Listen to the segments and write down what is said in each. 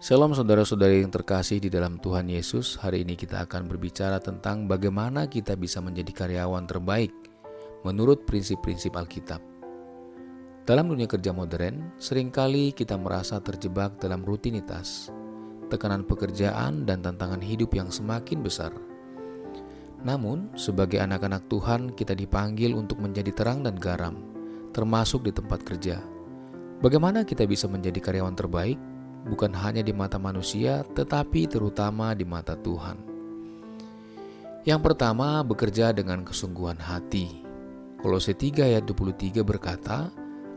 Shalom saudara-saudari yang terkasih di dalam Tuhan Yesus. Hari ini kita akan berbicara tentang bagaimana kita bisa menjadi karyawan terbaik menurut prinsip-prinsip Alkitab. Dalam dunia kerja modern, seringkali kita merasa terjebak dalam rutinitas, tekanan pekerjaan dan tantangan hidup yang semakin besar. Namun, sebagai anak-anak Tuhan, kita dipanggil untuk menjadi terang dan garam, termasuk di tempat kerja. Bagaimana kita bisa menjadi karyawan terbaik? Bukan hanya di mata manusia, tetapi terutama di mata Tuhan. Yang pertama, bekerja dengan kesungguhan hati. Kolose 3 ayat 23 berkata,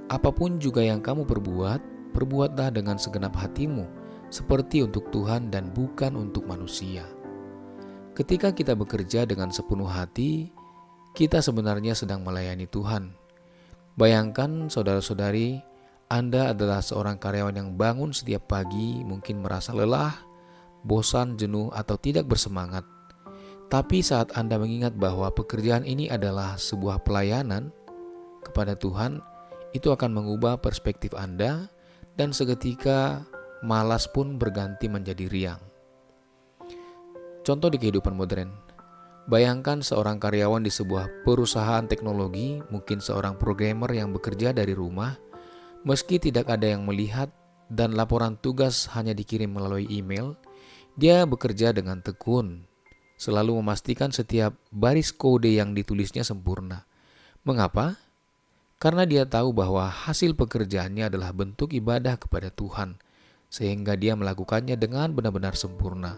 "Apapun juga yang kamu perbuat, perbuatlah dengan segenap hatimu, seperti untuk Tuhan dan bukan untuk manusia." Ketika kita bekerja dengan sepenuh hati, kita sebenarnya sedang melayani Tuhan. Bayangkan saudara-saudari, Anda adalah seorang karyawan yang bangun setiap pagi, mungkin merasa lelah, bosan, jenuh, atau tidak bersemangat. Tapi saat Anda mengingat bahwa pekerjaan ini adalah sebuah pelayanan kepada Tuhan, itu akan mengubah perspektif Anda dan seketika malas pun berganti menjadi riang. Contoh di kehidupan modern. Bayangkan seorang karyawan di sebuah perusahaan teknologi, mungkin seorang programmer yang bekerja dari rumah. Meski tidak ada yang melihat dan laporan tugas hanya dikirim melalui email, dia bekerja dengan tekun, selalu memastikan setiap baris kode yang ditulisnya sempurna. Mengapa? Karena dia tahu bahwa hasil pekerjaannya adalah bentuk ibadah kepada Tuhan, sehingga dia melakukannya dengan benar-benar sempurna,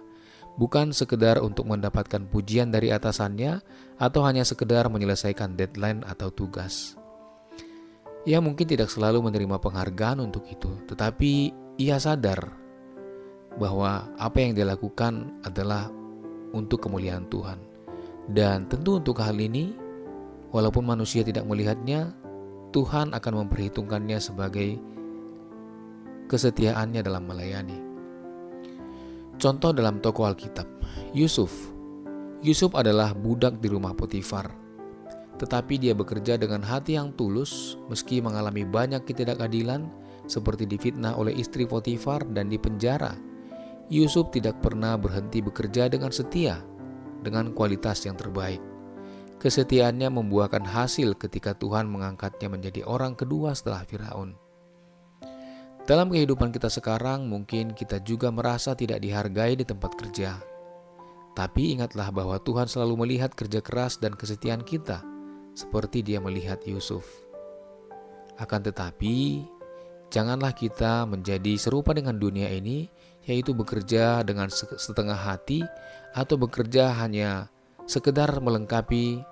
bukan sekedar untuk mendapatkan pujian dari atasannya atau hanya sekedar menyelesaikan deadline atau tugas. Ia mungkin tidak selalu menerima penghargaan untuk itu, tetapi ia sadar bahwa apa yang dia lakukan adalah untuk kemuliaan Tuhan. Dan tentu untuk hal ini, walaupun manusia tidak melihatnya, Tuhan akan memperhitungkannya sebagai kesetiaannya dalam melayani. Contoh dalam tokoh Alkitab, Yusuf. Yusuf adalah budak di rumah Potifar. Tetapi dia bekerja dengan hati yang tulus meski mengalami banyak ketidakadilan seperti difitnah oleh istri Potifar dan dipenjara. Yusuf tidak pernah berhenti bekerja dengan setia, dengan kualitas yang terbaik. Kesetiaannya membuahkan hasil ketika Tuhan mengangkatnya menjadi orang kedua setelah Firaun. Dalam kehidupan kita sekarang, mungkin kita juga merasa tidak dihargai di tempat kerja. Tapi ingatlah bahwa Tuhan selalu melihat kerja keras dan kesetiaan kita, seperti dia melihat Yusuf. Akan tetapi, janganlah kita menjadi serupa dengan dunia ini, yaitu bekerja dengan setengah hati atau bekerja hanya sekedar melengkapi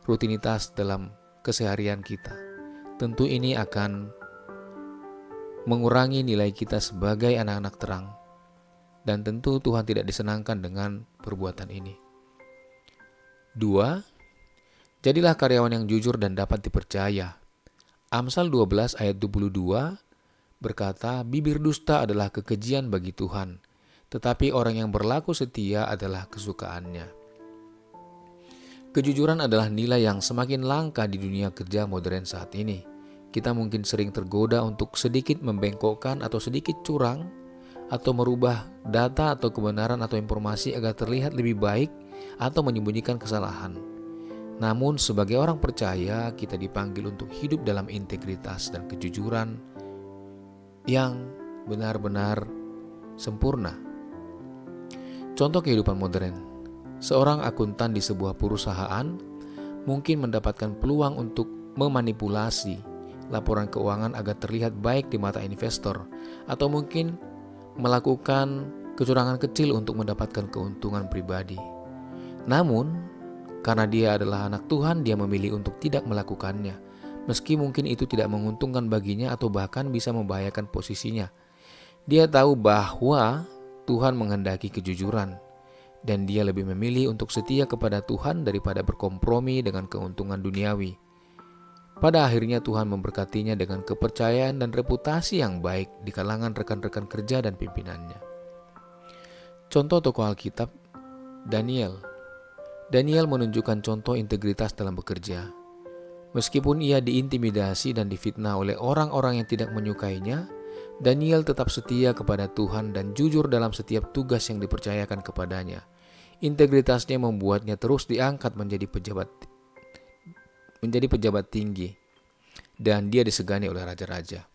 rutinitas dalam keseharian kita. Tentu ini akan mengurangi nilai kita sebagai anak-anak terang, dan tentu Tuhan tidak disenangkan dengan perbuatan ini. 2. Jadilah karyawan yang jujur dan dapat dipercaya. Amsal 12 ayat 22 berkata, "Bibir dusta adalah kekejian bagi Tuhan, tetapi orang yang berlaku setia adalah kesukaannya." Kejujuran adalah nilai yang semakin langka di dunia kerja modern saat ini. Kita mungkin sering tergoda untuk sedikit membengkokkan atau sedikit curang, atau merubah data atau kebenaran atau informasi agar terlihat lebih baik atau menyembunyikan kesalahan. Namun sebagai orang percaya, kita dipanggil untuk hidup dalam integritas dan kejujuran yang benar-benar sempurna. Contoh kehidupan modern. Seorang akuntan di sebuah perusahaan mungkin mendapatkan peluang untuk memanipulasi laporan keuangan agar terlihat baik di mata investor, atau mungkin melakukan kecurangan kecil untuk mendapatkan keuntungan pribadi. Namun, karena dia adalah anak Tuhan, dia memilih untuk tidak melakukannya, meski mungkin itu tidak menguntungkan baginya atau bahkan bisa membahayakan posisinya. Dia tahu bahwa Tuhan menghendaki kejujuran, dan dia lebih memilih untuk setia kepada Tuhan daripada berkompromi dengan keuntungan duniawi. Pada akhirnya Tuhan memberkatinya dengan kepercayaan dan reputasi yang baik di kalangan rekan-rekan kerja dan pimpinannya. Contoh tokoh Alkitab, Daniel. Daniel menunjukkan contoh integritas dalam bekerja. Meskipun ia diintimidasi dan difitnah oleh orang-orang yang tidak menyukainya, Daniel tetap setia kepada Tuhan dan jujur dalam setiap tugas yang dipercayakan kepadanya. Integritasnya membuatnya terus diangkat menjadi pejabat tinggi, dan dia disegani oleh raja-raja.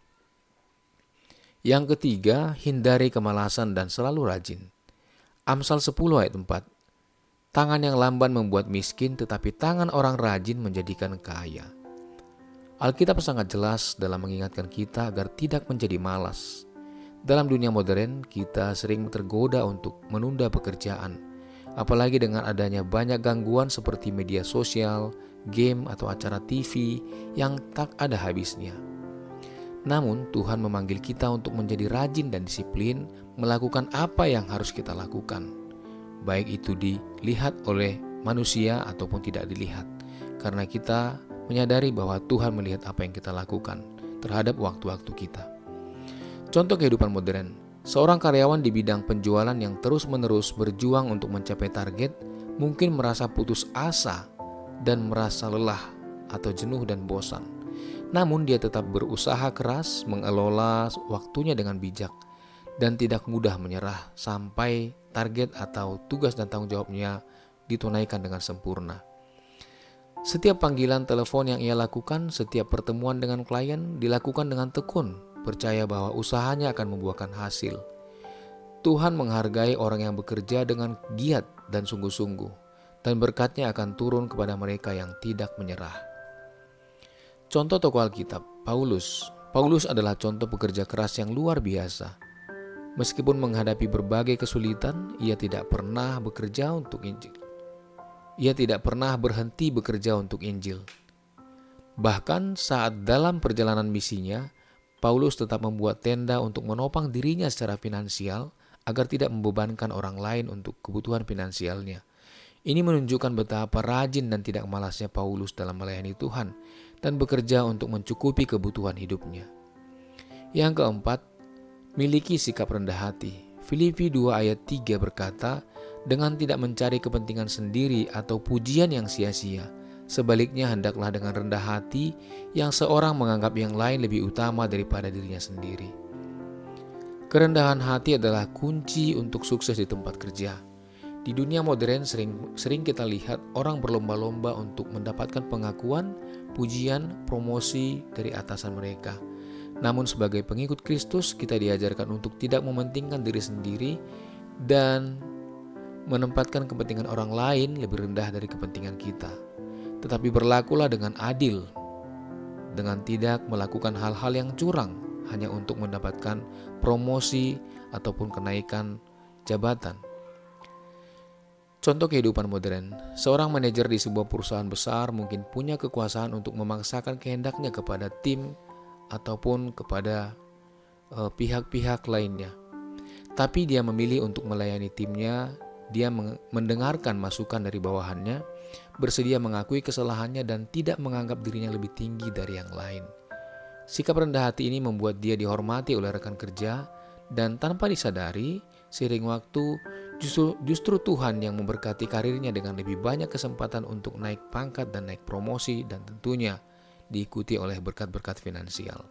Yang ketiga, hindari kemalasan dan selalu rajin. Amsal 10 ayat 4. Tangan yang lamban membuat miskin, tetapi tangan orang rajin menjadikan kaya. Alkitab sangat jelas dalam mengingatkan kita agar tidak menjadi malas. Dalam dunia modern, kita sering tergoda untuk menunda pekerjaan, apalagi dengan adanya banyak gangguan seperti media sosial, game, atau acara TV yang tak ada habisnya. Namun, Tuhan memanggil kita untuk menjadi rajin dan disiplin melakukan apa yang harus kita lakukan, baik itu dilihat oleh manusia ataupun tidak dilihat, karena kita menyadari bahwa Tuhan melihat apa yang kita lakukan terhadap waktu-waktu kita. Contoh kehidupan modern, seorang karyawan di bidang penjualan yang terus-menerus berjuang untuk mencapai target mungkin merasa putus asa dan merasa lelah atau jenuh dan bosan. Namun dia tetap berusaha keras mengelola waktunya dengan bijak dan tidak mudah menyerah sampai target atau tugas dan tanggung jawabnya ditunaikan dengan sempurna. Setiap panggilan telepon yang ia lakukan, setiap pertemuan dengan klien dilakukan dengan tekun, percaya bahwa usahanya akan membuahkan hasil. Tuhan menghargai orang yang bekerja dengan giat dan sungguh-sungguh, dan berkat-Nya akan turun kepada mereka yang tidak menyerah. Contoh tokoh Alkitab, Paulus. Paulus adalah contoh pekerja keras yang luar biasa. Meskipun menghadapi berbagai kesulitan, ia tidak pernah bekerja untuk Injil. Ia tidak pernah berhenti bekerja untuk Injil. Bahkan saat dalam perjalanan misinya, Paulus tetap membuat tenda untuk menopang dirinya secara finansial agar tidak membebankan orang lain untuk kebutuhan finansialnya. Ini menunjukkan betapa rajin dan tidak malasnya Paulus dalam melayani Tuhan dan bekerja untuk mencukupi kebutuhan hidupnya. Yang keempat, miliki sikap rendah hati. Filipi 2 ayat 3 berkata, dengan tidak mencari kepentingan sendiri atau pujian yang sia-sia. Sebaliknya hendaklah dengan rendah hati yang seorang menganggap yang lain lebih utama daripada dirinya sendiri. Kerendahan hati adalah kunci untuk sukses di tempat kerja. Di dunia modern sering kita lihat orang berlomba-lomba untuk mendapatkan pengakuan, pujian, promosi dari atasan mereka. Namun sebagai pengikut Kristus kita diajarkan untuk tidak mementingkan diri sendiri dan menempatkan kepentingan orang lain lebih rendah dari kepentingan kita. Tetapi berlakulah dengan adil, dengan tidak melakukan hal-hal yang curang hanya untuk mendapatkan promosi ataupun kenaikan jabatan. Contoh kehidupan modern, seorang manajer di sebuah perusahaan besar mungkin punya kekuasaan untuk memaksakan kehendaknya kepada tim ataupun kepada pihak-pihak lainnya. Tapi dia memilih untuk melayani timnya. Dia mendengarkan masukan dari bawahannya, bersedia mengakui kesalahannya dan tidak menganggap dirinya lebih tinggi dari yang lain. Sikap rendah hati ini membuat dia dihormati oleh rekan kerja dan tanpa disadari, seiring waktu justru Tuhan yang memberkati karirnya dengan lebih banyak kesempatan untuk naik pangkat dan naik promosi dan tentunya diikuti oleh berkat-berkat finansial.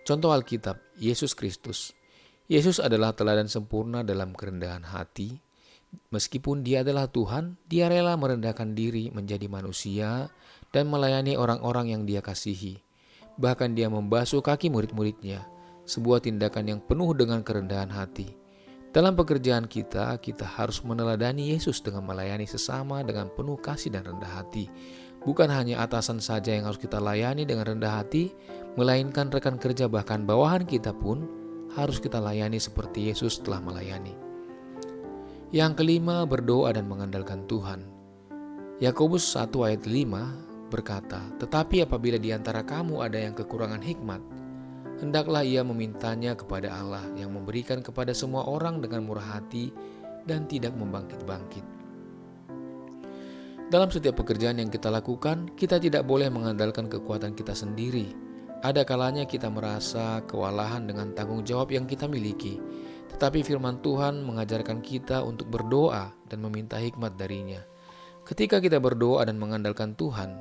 Contoh Alkitab, Yesus Kristus. Yesus adalah teladan sempurna dalam kerendahan hati. Meskipun dia adalah Tuhan, dia rela merendahkan diri menjadi manusia dan melayani orang-orang yang dia kasihi. Bahkan dia membasuh kaki murid-muridnya, sebuah tindakan yang penuh dengan kerendahan hati. Dalam pekerjaan kita harus meneladani Yesus dengan melayani sesama dengan penuh kasih dan rendah hati. Bukan hanya atasan saja yang harus kita layani dengan rendah hati, melainkan rekan kerja bahkan bawahan kita pun harus kita layani seperti Yesus telah melayani. Yang kelima, berdoa dan mengandalkan Tuhan. Yakobus 1 ayat 5 berkata, tetapi apabila di antara kamu ada yang kekurangan hikmat, hendaklah ia memintanya kepada Allah yang memberikan kepada semua orang dengan murah hati dan tidak membangkit-bangkit. Dalam setiap pekerjaan yang kita lakukan, kita tidak boleh mengandalkan kekuatan kita sendiri. Ada kalanya kita merasa kewalahan dengan tanggung jawab yang kita miliki. Tetapi firman Tuhan mengajarkan kita untuk berdoa dan meminta hikmat darinya. Ketika kita berdoa dan mengandalkan Tuhan,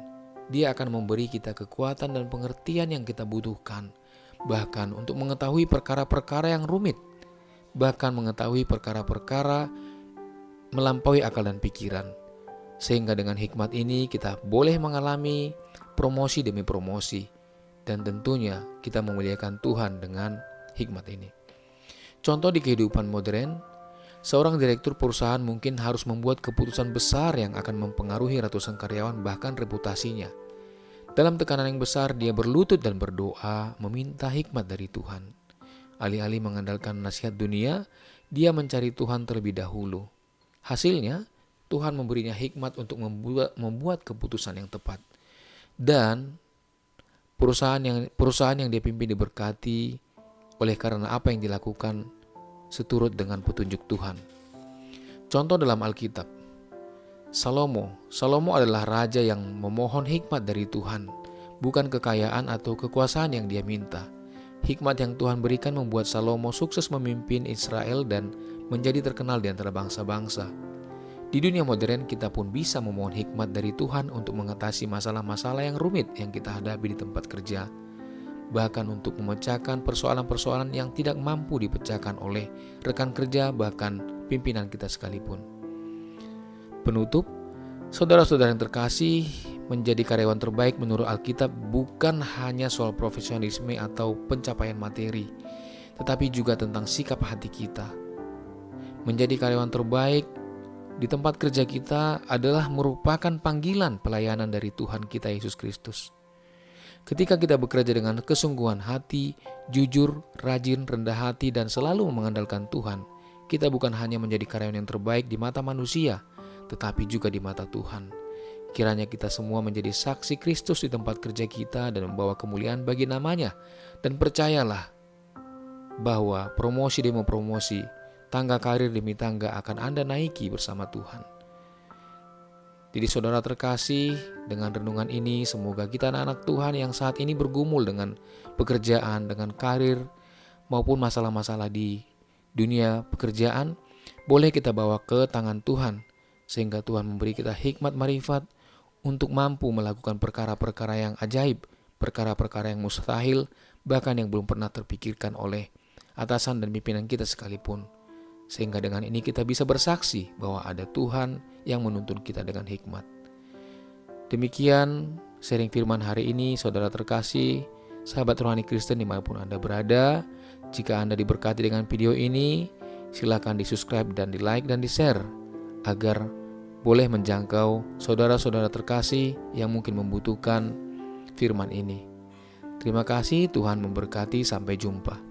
Dia akan memberi kita kekuatan dan pengertian yang kita butuhkan. bahkan untuk mengetahui perkara-perkara yang rumit, bahkan mengetahui perkara-perkara melampaui akal dan pikiran. Sehingga dengan hikmat ini kita boleh mengalami promosi demi promosi, dan tentunya kita memuliakan Tuhan dengan hikmat ini. Contoh di kehidupan modern, seorang direktur perusahaan mungkin harus membuat keputusan besar yang akan mempengaruhi ratusan karyawan bahkan reputasinya. Dalam tekanan yang besar, dia berlutut dan berdoa meminta hikmat dari Tuhan. Alih-alih mengandalkan nasihat dunia, dia mencari Tuhan terlebih dahulu. Hasilnya, Tuhan memberinya hikmat untuk membuat keputusan yang tepat. Dan perusahaan yang dia pimpin diberkati oleh karena apa yang dilakukan seturut dengan petunjuk Tuhan. Contoh dalam Alkitab, Salomo adalah raja yang memohon hikmat dari Tuhan, bukan kekayaan atau kekuasaan yang dia minta. Hikmat yang Tuhan berikan membuat Salomo sukses memimpin Israel dan menjadi terkenal di antara bangsa-bangsa. Di dunia modern, kita pun bisa memohon hikmat dari Tuhan untuk mengatasi masalah-masalah yang rumit yang kita hadapi di tempat kerja, bahkan untuk memecahkan persoalan-persoalan yang tidak mampu dipecahkan oleh rekan kerja, bahkan pimpinan kita sekalipun. Penutup, saudara-saudara yang terkasih, menjadi karyawan terbaik menurut Alkitab bukan hanya soal profesionalisme atau pencapaian materi, tetapi juga tentang sikap hati kita. Menjadi karyawan terbaik di tempat kerja kita adalah merupakan panggilan pelayanan dari Tuhan kita Yesus Kristus. Ketika kita bekerja dengan kesungguhan hati, jujur, rajin, rendah hati, dan selalu mengandalkan Tuhan, kita bukan hanya menjadi karyawan yang terbaik di mata manusia, tetapi juga di mata Tuhan. Kiranya kita semua menjadi saksi Kristus di tempat kerja kita dan membawa kemuliaan bagi namanya. Dan percayalah bahwa promosi demi promosi, tangga karir demi tangga akan Anda naiki bersama Tuhan. Jadi saudara terkasih, dengan renungan ini semoga kita anak-anak Tuhan yang saat ini bergumul dengan pekerjaan, dengan karir, maupun masalah-masalah di dunia pekerjaan, boleh kita bawa ke tangan Tuhan, sehingga Tuhan memberi kita hikmat marifat untuk mampu melakukan perkara-perkara yang ajaib, perkara-perkara yang mustahil, bahkan yang belum pernah terpikirkan oleh atasan dan pimpinan kita sekalipun. Sehingga dengan ini kita bisa bersaksi bahwa ada Tuhan yang menuntun kita dengan hikmat. Demikian sharing firman hari ini, saudara terkasih, sahabat rohani Kristen dimanapun Anda berada. Jika Anda diberkati dengan video ini, silakan di subscribe dan di like dan di share, agar boleh menjangkau saudara-saudara terkasih yang mungkin membutuhkan firman ini. Terima kasih, Tuhan memberkati, sampai jumpa.